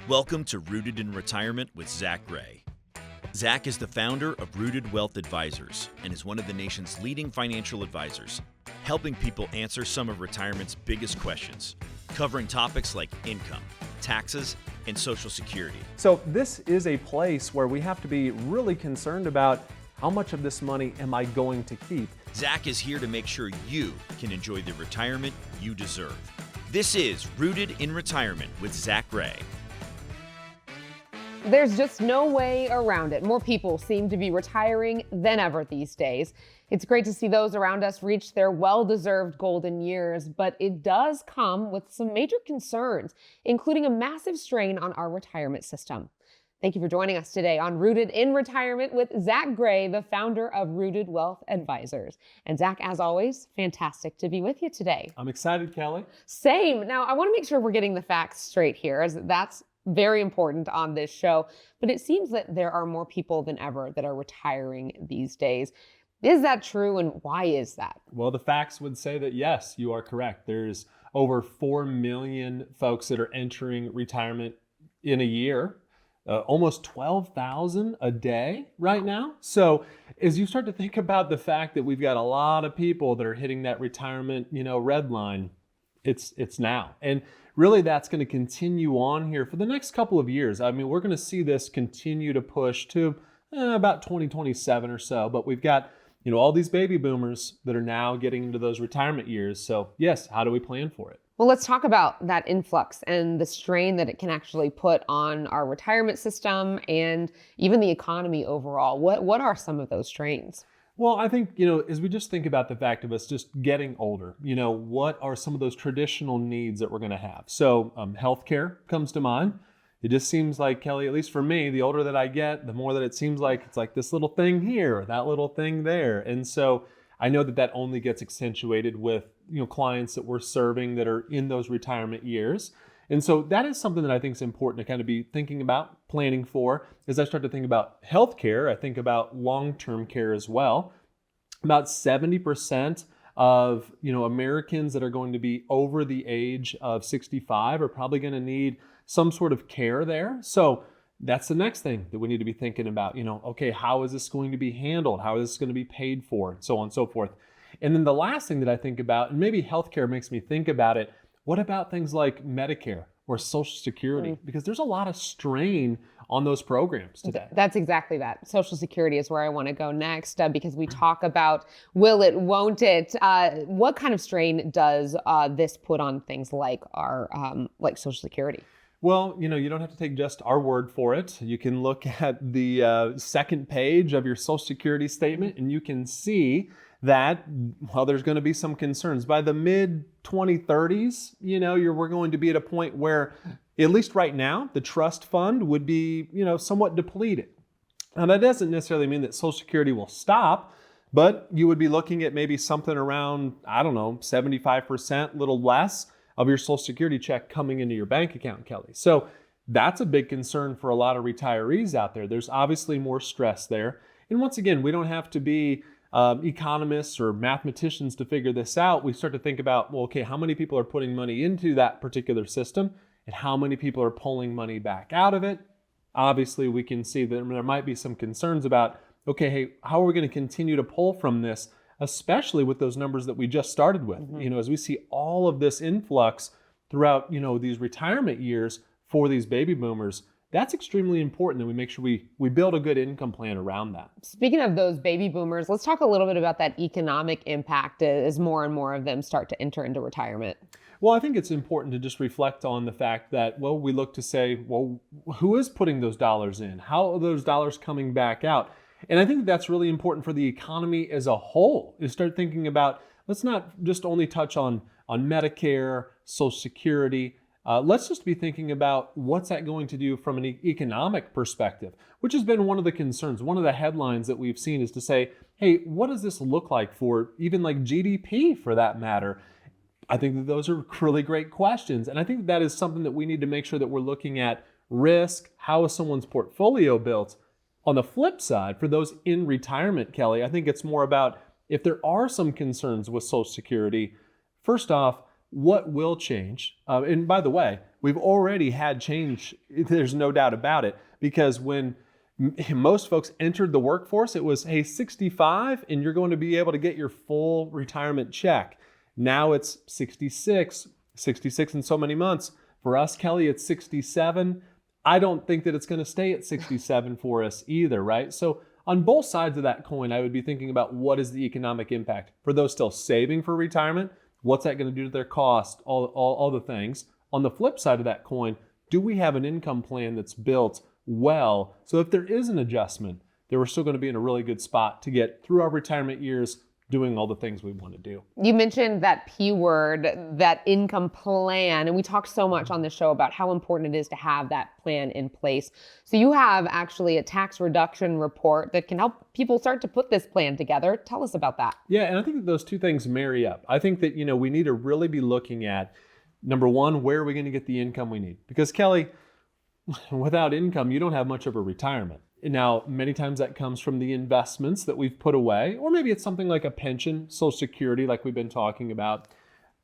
Welcome to Rooted in Retirement with Zach Gray. Zach is the founder of Rooted Wealth Advisors and is one of the nation's leading financial advisors, helping people answer some of retirement's biggest questions, covering topics like income, taxes, and Social Security. So this is a place where we have to be really concerned about how much of this money am I going to keep? Zach is here to make sure you can enjoy the retirement you deserve. This is Rooted in Retirement with Zach Gray. There's just no way around it. More people seem to be retiring than ever these days. It's great to see those around us reach their well-deserved golden years, but it does come with some major concerns, including a massive strain on our retirement system. Thank you for joining us today on Rooted in Retirement with Zach Gray, the founder of Rooted Wealth Advisors. And Zach, as always, fantastic to be with you today. I'm excited, Kelly. Same. Now, I want to make sure we're getting the facts straight here, as that's very important on this show, but it seems that there are more people than ever that are retiring these days. Is that true, and why is that? Well, the facts would say that yes, you are correct. There's over 4 million folks that are entering retirement in a year, almost 12,000 a day right now. So as you start to think about the fact that we've got a lot of people that are hitting that retirement, red line, it's now. And really, that's going to continue on here for the next couple of years. I mean, we're going to see this continue to push to about 2027 or so. But we've got, all these baby boomers that are now getting into those retirement years. So yes, how do we plan for it? Well, let's talk about that influx and the strain that it can actually put on our retirement system and even the economy overall. What are some of those strains? Well, I think, as we just think about the fact of us just getting older, what are some of those traditional needs that we're going to have? So healthcare comes to mind. It just seems like, Kelly, at least for me, the older that I get, the more that it seems like it's like this little thing here or that little thing there. And so I know that only gets accentuated with, clients that we're serving that are in those retirement years. And so that is something that I think is important to kind of be thinking about, planning for. As I start to think about healthcare, I think about long-term care as well. About 70% of, Americans that are going to be over the age of 65 are probably going to need some sort of care there. So that's the next thing that we need to be thinking about. Okay, how is this going to be handled? How is this going to be paid for? And so on and so forth. And then the last thing that I think about, and maybe healthcare makes me think about it, what about things like Medicare or Social Security? Because there's a lot of strain on those programs today. That's exactly that. Social Security is where I want to go next because we talk about will it, won't it? What kind of strain does this put on things like our like Social Security? Well, you don't have to take just our word for it. You can look at the second page of your Social Security statement and you can see that, there's going to be some concerns. By the mid-2030s, we're going to be at a point where, at least right now, the trust fund would be, somewhat depleted. Now, that doesn't necessarily mean that Social Security will stop, but you would be looking at maybe something around, 75%, a little less of your Social Security check coming into your bank account, Kelly. So that's a big concern for a lot of retirees out there. There's obviously more stress there. And once again, we don't have to be economists or mathematicians to figure this out. We start to think about, how many people are putting money into that particular system and how many people are pulling money back out of it? Obviously, we can see that there might be some concerns about, how are we going to continue to pull from this, especially with those numbers that we just started with? Mm-hmm. As we see all of this influx throughout, these retirement years for these baby boomers, that's extremely important that we make sure we build a good income plan around that. Speaking of those baby boomers, let's talk a little bit about that economic impact as more and more of them start to enter into retirement. Well, I think it's important to just reflect on the fact that, we look to say, who is putting those dollars in? How are those dollars coming back out? And I think that's really important for the economy as a whole, is start thinking about, let's not just only touch on Medicare, Social Security. Let's just be thinking about what's that going to do from an economic perspective, which has been one of the concerns. One of the headlines that we've seen is to say, hey, what does this look like for even like GDP for that matter? I think that those are really great questions. And I think that is something that we need to make sure that we're looking at risk. How is someone's portfolio built? On the flip side, for those in retirement, Kelly, I think it's more about if there are some concerns with Social Security, first off, What will change? And by the way, we've already had change. There's no doubt about it, because when most folks entered the workforce, it was, hey, 65 and you're going to be able to get your full retirement check. Now it's 66 in so many months. For us, Kelly, it's 67. I don't think that it's going to stay at 67 for us either, right? So on both sides of that coin, I would be thinking about what is the economic impact for those still saving for retirement. What's that going to do to their cost? All the things. On the flip side of that coin, do we have an income plan that's built well? So if there is an adjustment, then we're still going to be in a really good spot to get through our retirement years doing all the things we want to do. You mentioned that P word, that income plan, and we talked so much on the show about how important it is to have that plan in place. So you have actually a tax reduction report that can help people start to put this plan together. Tell us about that. Yeah, and I think that those two things marry up. I think that, we need to really be looking at, number one, where are we going to get the income we need? Because Kelly, without income, you don't have much of a retirement. Now, many times that comes from the investments that we've put away, or maybe it's something like a pension, Social Security, like we've been talking about.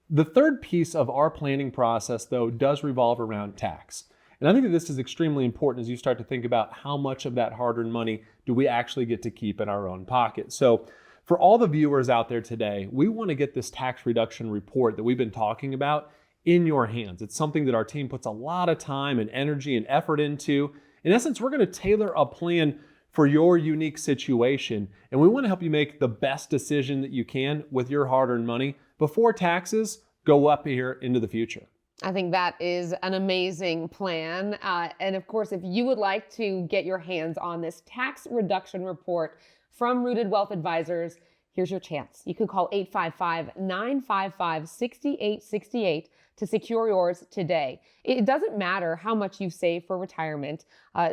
The third piece of our planning process, though, does revolve around tax. And I think that this is extremely important as you start to think about how much of that hard-earned money do we actually get to keep in our own pocket. So for all the viewers out there today, we want to get this tax reduction report that we've been talking about in your hands. It's something that our team puts a lot of time and energy and effort into. In essence, we're going to tailor a plan for your unique situation, and we want to help you make the best decision that you can with your hard-earned money before taxes go up here into the future. I think that is an amazing plan. And of course, if you would like to get your hands on this tax reduction report from Rooted Wealth Advisors, here's your chance. You can call 855-955-6868 to secure yours today. It doesn't matter how much you save for retirement.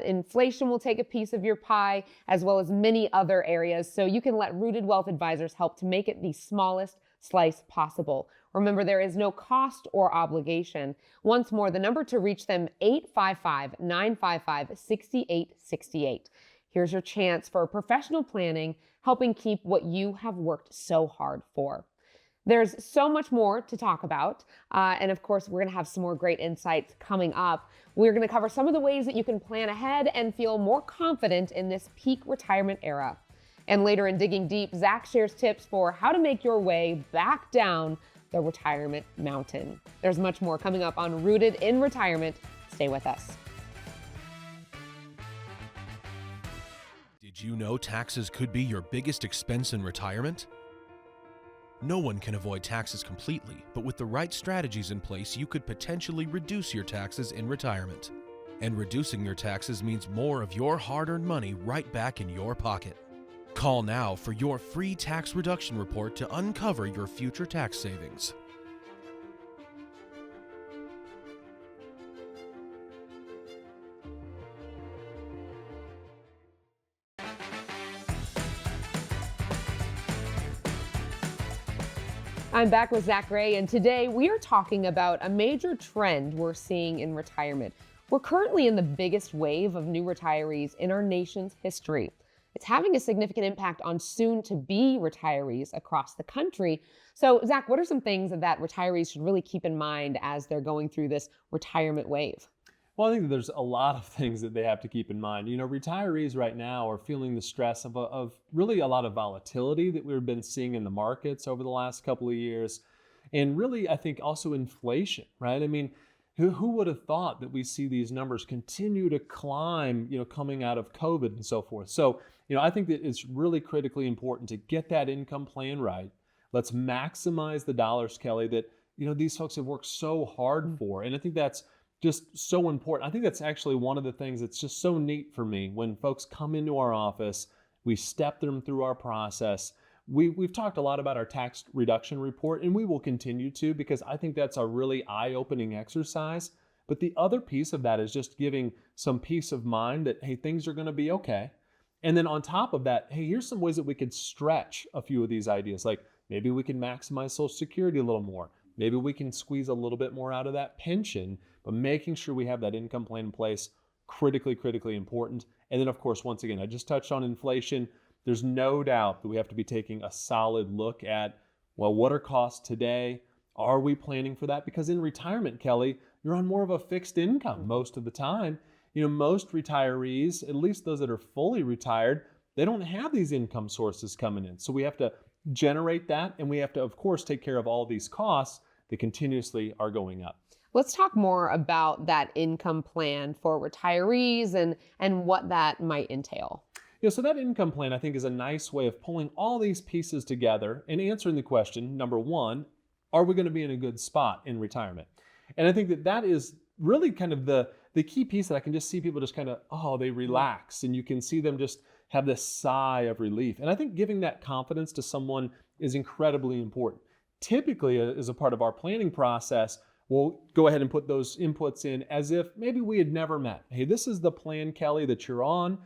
Inflation will take a piece of your pie, as well as many other areas. So you can let Rooted Wealth Advisors help to make it the smallest slice possible. Remember, there is no cost or obligation. Once more, the number to reach them, 855-955-6868. Here's your chance for professional planning, helping keep what you have worked so hard for. There's so much more to talk about. And of course, we're going to have some more great insights coming up. We're going to cover some of the ways that you can plan ahead and feel more confident in this peak retirement era. And later in Digging Deep, Zach shares tips for how to make your way back down the retirement mountain. There's much more coming up on Rooted in Retirement. Stay with us. Did you know taxes could be your biggest expense in retirement? No one can avoid taxes completely, but with the right strategies in place, you could potentially reduce your taxes in retirement. And reducing your taxes means more of your hard-earned money right back in your pocket. Call now for your free tax reduction report to uncover your future tax savings. I'm back with Zach Gray, and today we are talking about a major trend we're seeing in retirement. We're currently in the biggest wave of new retirees in our nation's history. It's having a significant impact on soon-to-be retirees across the country. So, Zach, what are some things that retirees should really keep in mind as they're going through this retirement wave? Well, I think that there's a lot of things that they have to keep in mind. Retirees right now are feeling the stress of really a lot of volatility that we've been seeing in the markets over the last couple of years. And really, I think also inflation, right? I mean, who would have thought that we see these numbers continue to climb, coming out of COVID and so forth. So, I think that it's really critically important to get that income plan right. Let's maximize the dollars, Kelly, that, these folks have worked so hard for. And I think that's just so important. I think that's actually one of the things that's just so neat for me when folks come into our office, we step them through our process. We've talked a lot about our tax reduction report, and we will continue to, because I think that's a really eye-opening exercise. But the other piece of that is just giving some peace of mind that, hey, things are going to be okay. And then on top of that, hey, here's some ways that we could stretch a few of these ideas. Like maybe we can maximize Social Security a little more. Maybe we can squeeze a little bit more out of that pension, but making sure we have that income plan in place, critically important. And then of course, once again, I just touched on inflation. There's no doubt that we have to be taking a solid look at, well, what are costs today? Are we planning for that? Because in retirement, Kelly, you're on more of a fixed income most of the time. Most retirees, at least those that are fully retired, they don't have these income sources coming in. So we have to generate that, and we have to, of course, take care of all these costs that continuously are going up. Let's talk more about that income plan for retirees and what that might entail. So that income plan, I think, is a nice way of pulling all these pieces together and answering the question, number one, are we going to be in a good spot in retirement? And I think that is really kind of the key piece that I can just see people just kind of, they relax, and you can see them just have this sigh of relief. And I think giving that confidence to someone is incredibly important. Typically, as a part of our planning process, we'll go ahead and put those inputs in as if maybe we had never met. Hey, this is the plan, Kelly, that you're on.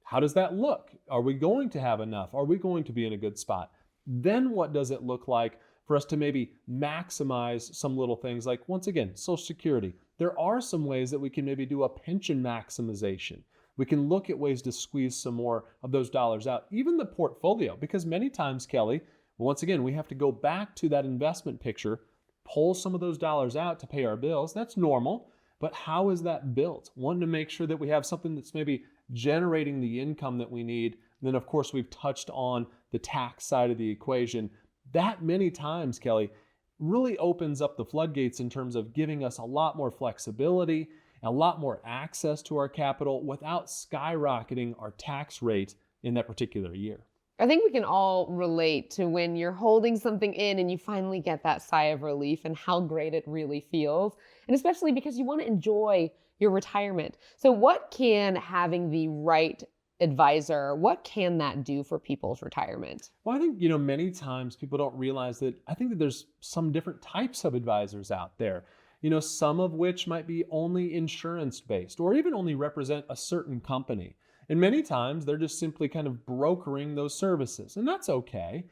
How does that look? Are we going to have enough? Are we going to be in a good spot? Then what does it look like for us to maybe maximize some little things like, once again, Social Security? There are some ways that we can maybe do a pension maximization. We can look at ways to squeeze some more of those dollars out, even the portfolio, because many times, Kelly, once again, we have to go back to that investment picture, pull some of those dollars out to pay our bills. That's normal, but how is that built? Wanting to make sure that we have something that's maybe generating the income that we need. And then, of course, we've touched on the tax side of the equation. That many times, Kelly, really opens up the floodgates in terms of giving us a lot more flexibility and a lot more access to our capital without skyrocketing our tax rate in that particular year. I think we can all relate to when you're holding something in and you finally get that sigh of relief and how great it really feels. And especially because you want to enjoy your retirement. So what can having the right advisor, what can that do for people's retirement? Well, I think, many times people don't realize that I think that there's some different types of advisors out there. Some of which might be only insurance based or even only represent a certain company. And many times they're just simply kind of brokering those services, and that's okay.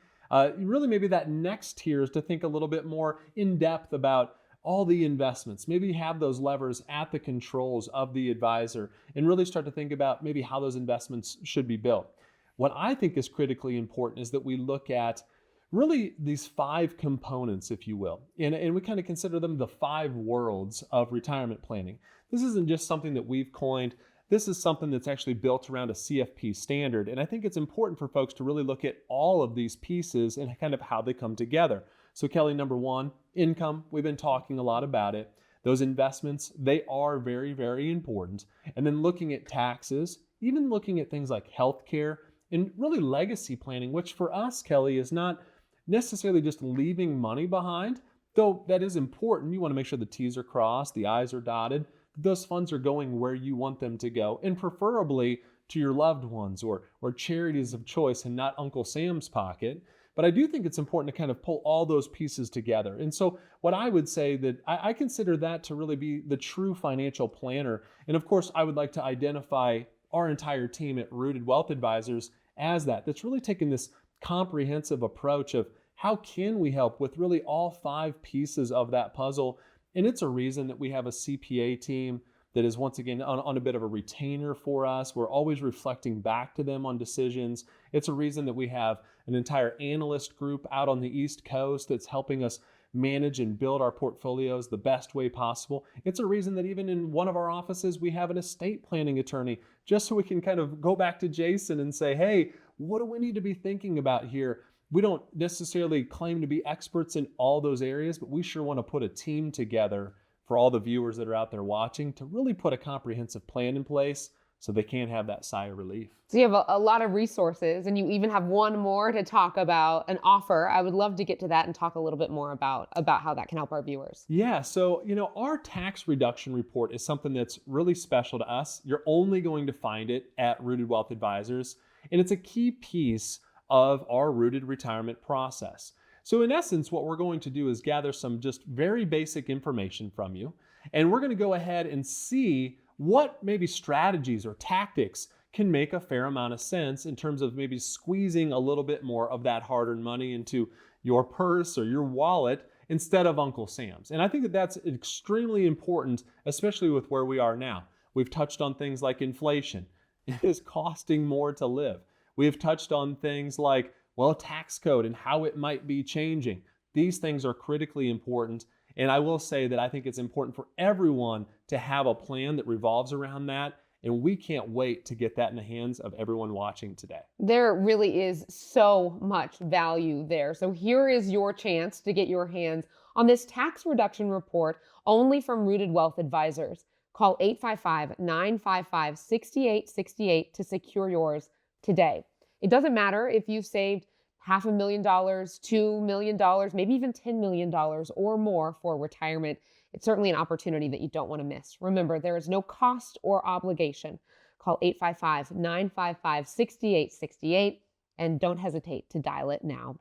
Really, maybe that next tier is to think a little bit more in depth about all the investments, maybe have those levers at the controls of the advisor and really start to think about maybe how those investments should be built. What I think is critically important is that we look at really these 5 components, if you will, and we kind of consider them the 5 worlds of retirement planning. This isn't just something that we've coined. This is something that's actually built around a CFP standard. And I think it's important for folks to really look at all of these pieces and kind of how they come together. So Kelly, number 1, income. We've been talking a lot about it. Those investments, they are very, very important. And then looking at taxes, even looking at things like healthcare and really legacy planning, which for us, Kelly, is not necessarily just leaving money behind, though that is important. You want to make sure the T's are crossed, the I's are dotted. Those funds are going where you want them to go, and preferably to your loved ones or charities of choice and not Uncle Sam's pocket. But I do think it's important to kind of pull all those pieces together. And so what I would say that I consider that to really be the true financial planner. And of course, I would like to identify our entire team at Rooted Wealth Advisors as that's really taking this comprehensive approach of how can we help with really all 5 pieces of that puzzle. And it's a reason that we have a CPA team that is once again on a bit of a retainer for us. We're always reflecting back to them on decisions. It's a reason that we have an entire analyst group out on the East Coast that's helping us manage and build our portfolios the best way possible. It's a reason that even in one of our offices, we have an estate planning attorney, just so we can kind of go back to Jason and say, hey, what do we need to be thinking about here? We don't necessarily claim to be experts in all those areas, but we sure want to put a team together for all the viewers that are out there watching to really put a comprehensive plan in place so they can have that sigh of relief. So you have a lot of resources, and you even have one more to talk about, an offer. I would love to get to that and talk a little bit more about how that can help our viewers. Yeah, so our tax reduction report is something that's really special to us. You're only going to find it at Rooted Wealth Advisors, and it's a key piece of our Rooted retirement process. So in essence, what we're going to do is gather some just very basic information from you, and we're going to go ahead and see what maybe strategies or tactics can make a fair amount of sense in terms of maybe squeezing a little bit more of that hard-earned money into your purse or your wallet instead of Uncle Sam's. And I think that that's extremely important, especially with where we are now. We've touched on things like inflation. It is costing more to live. We have touched on things like, tax code and how it might be changing. These things are critically important. And I will say that I think it's important for everyone to have a plan that revolves around that. And we can't wait to get that in the hands of everyone watching today. There really is so much value there. So here is your chance to get your hands on this tax reduction report only from Rooted Wealth Advisors. Call 855-955-6868 to secure yours today. It doesn't matter if you've saved $500,000, $2 million, maybe even $10 million or more for retirement. It's certainly an opportunity that you don't want to miss. Remember, there is no cost or obligation. Call 855-955-6868 and don't hesitate to dial it now.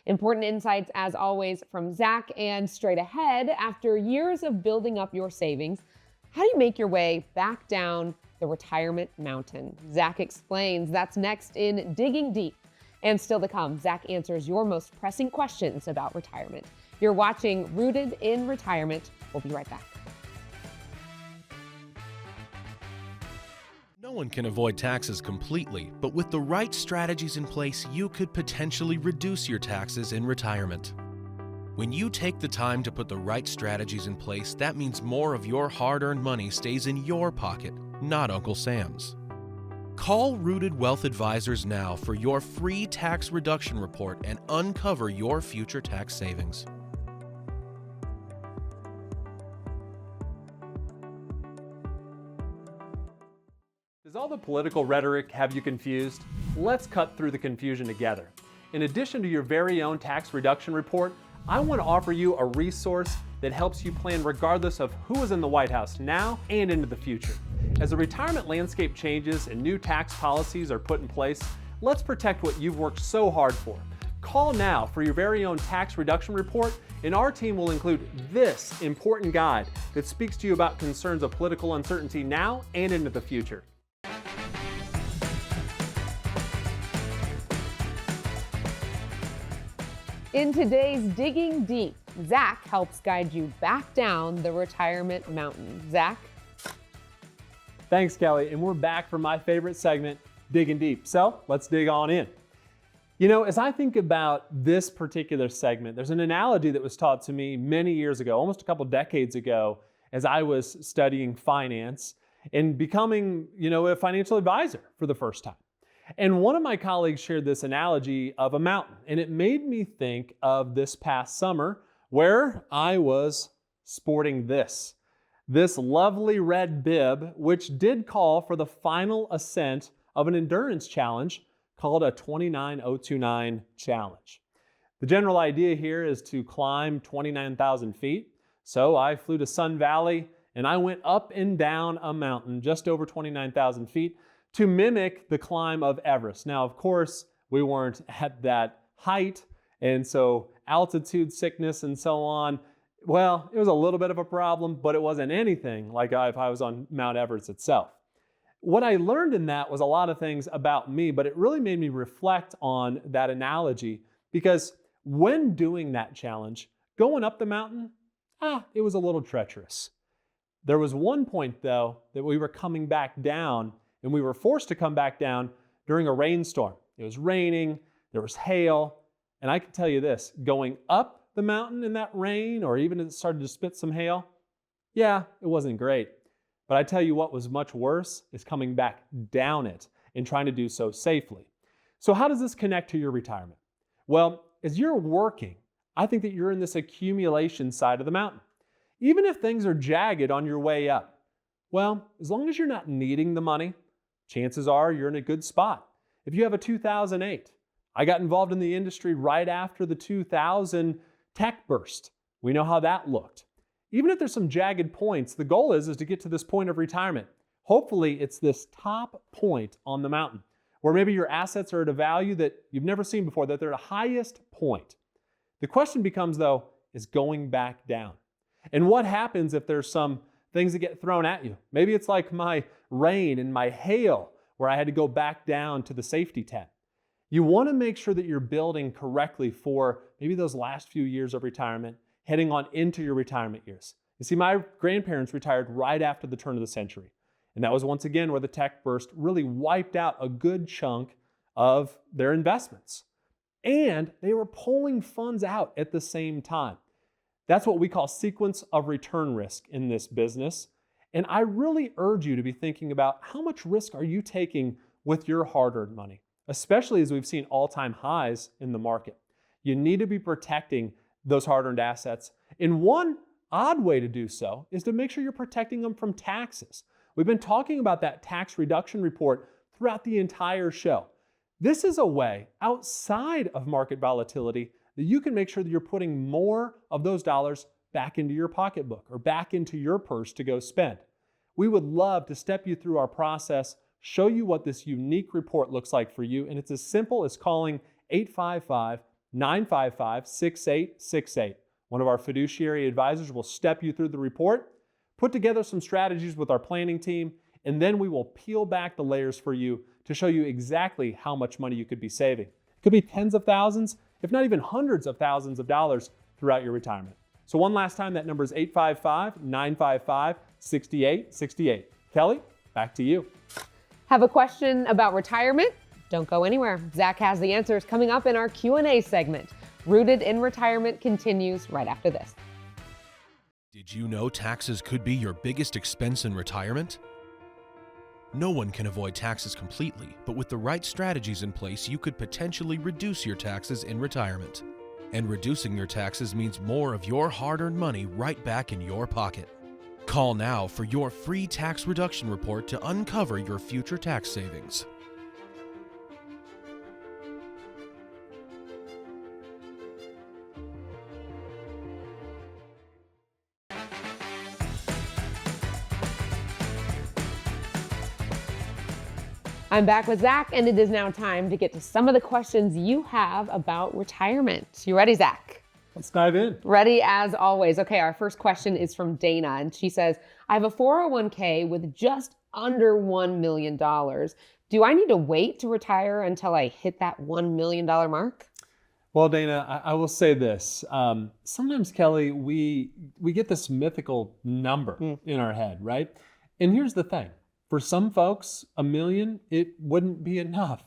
Important insights, as always, from Zach. And straight ahead, after years of building up your savings, how do you make your way back down the retirement mountain? Zach explains. That's next in Digging Deep. And still to come, Zach answers your most pressing questions about retirement. You're watching Rooted in Retirement. We'll be right back. No one can avoid taxes completely, but with the right strategies in place, you could potentially reduce your taxes in retirement. When you take the time to put the right strategies in place, that means more of your hard-earned money stays in your pocket, not Uncle Sam's. Call Rooted Wealth Advisors now for your free tax reduction report and uncover your future tax savings. Does all the political rhetoric have you confused? Let's cut through the confusion together. In addition to your very own tax reduction report, I want to offer you a resource that helps you plan regardless of who is in the White House now and into the future. As the retirement landscape changes and new tax policies are put in place, let's protect what you've worked so hard for. Call now for your very own tax reduction report, and our team will include this important guide that speaks to you about concerns of political uncertainty now and into the future. In today's Digging Deep, Zach helps guide you back down the retirement mountain. Zach? Thanks, Kelly, and we're back for my favorite segment, Digging Deep. So let's dig on in. You know, as I think about this particular segment, there's an analogy that was taught to me many years ago, almost a couple decades ago, as I was studying finance and becoming, a financial advisor for the first time. And one of my colleagues shared this analogy of a mountain, and it made me think of this past summer where I was sporting this lovely red bib, which did call for the final ascent of an endurance challenge called a 29029 challenge. The general idea here is to climb 29,000 feet. So I flew to Sun Valley and I went up and down a mountain just over 29,000 feet to mimic the climb of Everest. Now, of course, we weren't at that height, and so altitude sickness and so on, well, it was a little bit of a problem, but it wasn't anything like if I was on Mount Everest itself. What I learned in that was a lot of things about me, but it really made me reflect on that analogy, because when doing that challenge, going up the mountain, it was a little treacherous. There was one point, though, that we were coming back down, and we were forced to come back down during a rainstorm. It was raining, there was hail, and I can tell you this, going up the mountain in that rain, or even as it started to spit some hail, it wasn't great. But I tell you what was much worse is coming back down it and trying to do so safely. So how does this connect to your retirement? Well, as you're working, I think that you're in this accumulation side of the mountain. Even if things are jagged on your way up, well, as long as you're not needing the money, chances are you're in a good spot. If you have a 2008, I got involved in the industry right after the 2000 tech burst. We know how that looked. Even if there's some jagged points, the goal is to get to this point of retirement. Hopefully, it's this top point on the mountain, where maybe your assets are at a value that you've never seen before, that they're at a highest point. The question becomes, though, is going back down. And what happens if there's some things that get thrown at you? Maybe it's like my rain and my hail, where I had to go back down to the safety tent. You want to make sure that you're building correctly for maybe those last few years of retirement, heading on into your retirement years. You see, my grandparents retired right after the turn of the century. And that was once again where the tech burst really wiped out a good chunk of their investments. and they were pulling funds out at the same time. That's what we call sequence of return risk in this business. And I really urge you to be thinking about how much risk are you taking with your hard-earned money, especially as we've seen all-time highs in the market. You need to be protecting those hard-earned assets. And one odd way to do so is to make sure you're protecting them from taxes. We've been talking about that tax reduction report throughout the entire show. This is a way outside of market volatility that you can make sure that you're putting more of those dollars back into your pocketbook or back into your purse to go spend. We would love to step you through our process, show you what this unique report looks like for you, and it's as simple as calling 855-955-6868. One of our fiduciary advisors will step you through the report, put together some strategies with our planning team, and then we will peel back the layers for you to show you exactly how much money you could be saving. It could be tens of thousands, if not even hundreds of thousands of dollars throughout your retirement. So one last time, that number is 855-955-6868. Kelly, back to you. Have a question about retirement? Don't go anywhere. Zach has the answers coming up in our Q&A segment. Rooted in Retirement continues right after this. Did you know taxes could be your biggest expense in retirement? No one can avoid taxes completely, but with the right strategies in place, you could potentially reduce your taxes in retirement. And reducing your taxes means more of your hard-earned money right back in your pocket. Call now for your free tax reduction report to uncover your future tax savings. I'm back with Zach, and it is now time to get to some of the questions you have about retirement. You ready, Zach? Let's dive in. Ready as always. Okay, our first question is from Dana, and she says, I have a 401k with just under $1 million. Do I need to wait to retire until I hit that $1 million mark? Well, Dana, I will say this. Sometimes, Kelly, we get this mythical number in our head, right? And here's the thing. For some folks, $1 million, it wouldn't be enough.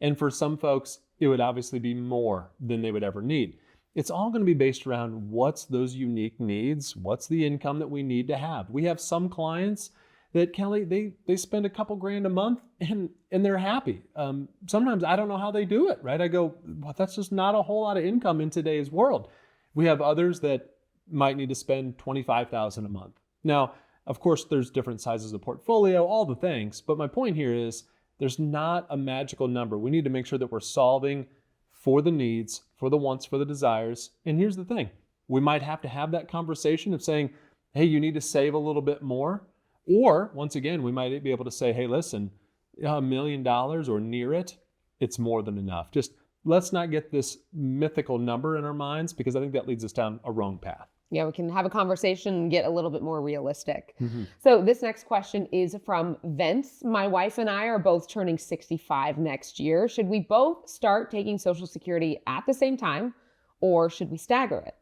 And for some folks, it would obviously be more than they would ever need. It's all going to be based around what's those unique needs, what's the income that we need to have. We have some clients that, Kelly, they spend a couple grand a month and they're happy. Sometimes I don't know how they do it, right? I go, well, that's just not a whole lot of income in today's world. We have others that might need to spend $25,000 a month. Now, of course, there's different sizes of portfolio, all the things, but my point here is there's not a magical number. We need to make sure that we're solving for the needs, for the wants, for the desires. And here's the thing. We might have to have that conversation of saying, hey, you need to save a little bit more. Or once again, we might be able to say, hey, listen, $1 million or near it, it's more than enough. Just let's not get this mythical number in our minds, because I think that leads us down a wrong path. Yeah, we can have a conversation and get a little bit more realistic. So this next question is from Vince. My wife and I are both turning 65 next year. Should we both start taking Social Security at the same time, or should we stagger it?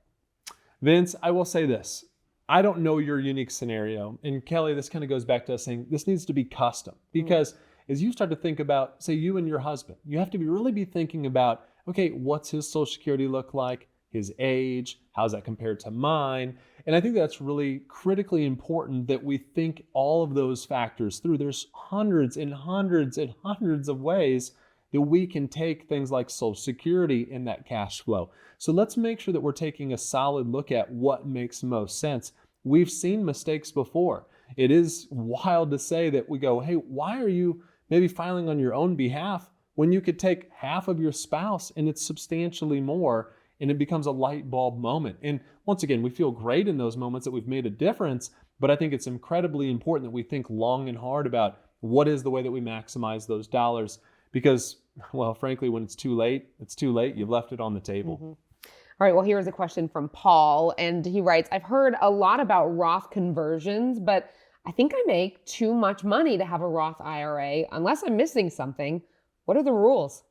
Vince, I will say this. I don't know your unique scenario. And Kelly, this kind of goes back to us saying this needs to be custom, because as you start to think about, say, you and your husband, you have to really be thinking about, okay, what's his Social Security look like? His age, how's that compared to mine? And I think that's really critically important that we think all of those factors through. There's hundreds and hundreds and hundreds of ways that we can take things like Social Security in that cash flow. So let's make sure that we're taking a solid look at what makes most sense. We've seen mistakes before. It is wild to say that we go, hey, why are you maybe filing on your own behalf when you could take half of your spouse and it's substantially more? And it becomes a light bulb moment. And once again, we feel great in those moments that we've made a difference, but I think it's incredibly important that we think long and hard about what is the way that we maximize those dollars, because, well, frankly, when it's too late, it's too late. You've left it on the table. All right, well, here's a question from Paul, and he writes, I've heard a lot about Roth conversions, but I think I make too much money to have a Roth IRA. Unless I'm missing something, what are the rules?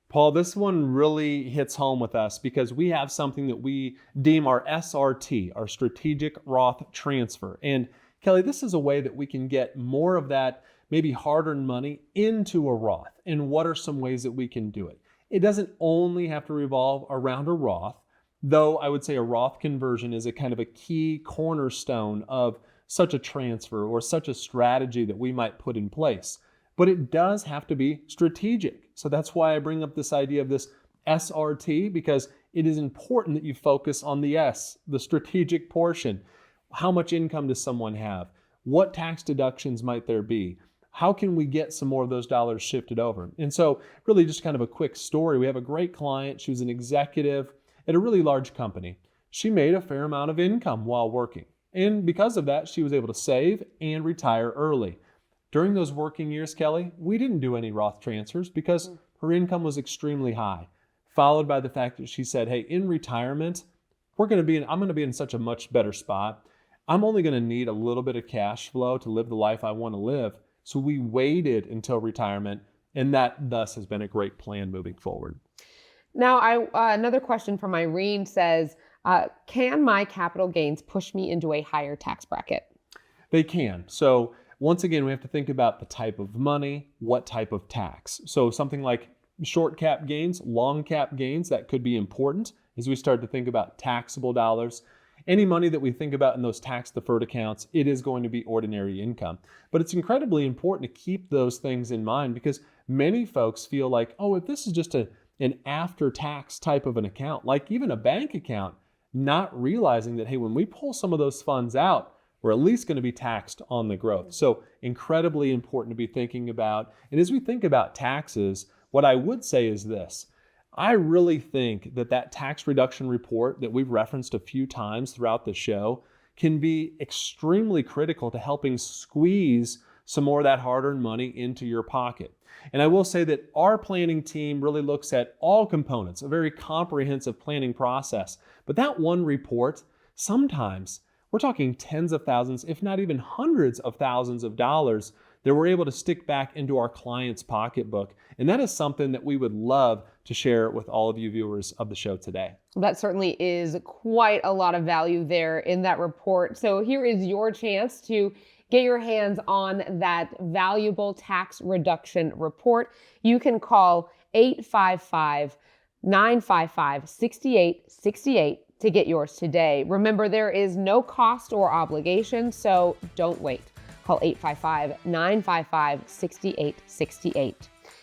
Paul, this one really hits home with us because we have something that we deem our SRT, our Strategic Roth Transfer. And Kelly, this is a way that we can get more of that maybe hard-earned money into a Roth. And what are some ways that we can do it? It doesn't only have to revolve around a Roth, though I would say a Roth conversion is a kind of a key cornerstone of such a transfer or such a strategy that we might put in place. But it does have to be strategic. So that's why I bring up this idea of this SRT, because it is important that you focus on the S, the strategic portion. How much income does someone have? What tax deductions might there be? How can we get some more of those dollars shifted over? And so really just kind of a quick story. We have a great client. She was an executive at a really large company. She made a fair amount of income while working. And because of that, she was able to save and retire early. During those working years, Kelly, we didn't do any Roth transfers because her income was extremely high, followed by the fact that she said, hey, in retirement, I'm going to be in such a much better spot. I'm only going to need a little bit of cash flow to live the life I want to live. So we waited until retirement, and that thus has been a great plan moving forward. Now, another question from Irene says, can my capital gains push me into a higher tax bracket? They can. So once again, we have to think about the type of money, what type of tax. So something like short cap gains, long cap gains, that could be important as we start to think about taxable dollars. Any money that we think about in those tax deferred accounts, it is going to be ordinary income. But it's incredibly important to keep those things in mind because many folks feel like, oh, if this is just an after-tax type of an account, like even a bank account, not realizing that, hey, when we pull some of those funds out, we're at least going to be taxed on the growth. So incredibly important to be thinking about. And as we think about taxes, what I would say is this. I really think that tax reduction report that we've referenced a few times throughout the show can be extremely critical to helping squeeze some more of that hard-earned money into your pocket. And I will say that our planning team really looks at all components, a very comprehensive planning process. But that one report, sometimes we're talking tens of thousands, if not even hundreds of thousands of dollars that we're able to stick back into our client's pocketbook. And that is something that we would love to share with all of you viewers of the show today. That certainly is quite a lot of value there in that report. So here is your chance to get your hands on that valuable tax reduction report. You can call 855-955-6868 to get yours today. Remember, there is no cost or obligation, so don't wait. Call 855-955-6868.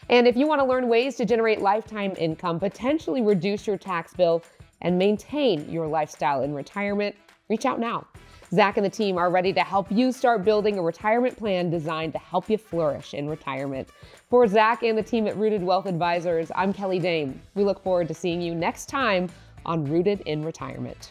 And if you want to learn ways to generate lifetime income, potentially reduce your tax bill, and maintain your lifestyle in retirement, reach out now. Zach and the team are ready to help you start building a retirement plan designed to help you flourish in retirement. For Zach and the team at Rooted Wealth Advisors, I'm Kelly Dame. We look forward to seeing you next time on Rooted in Retirement.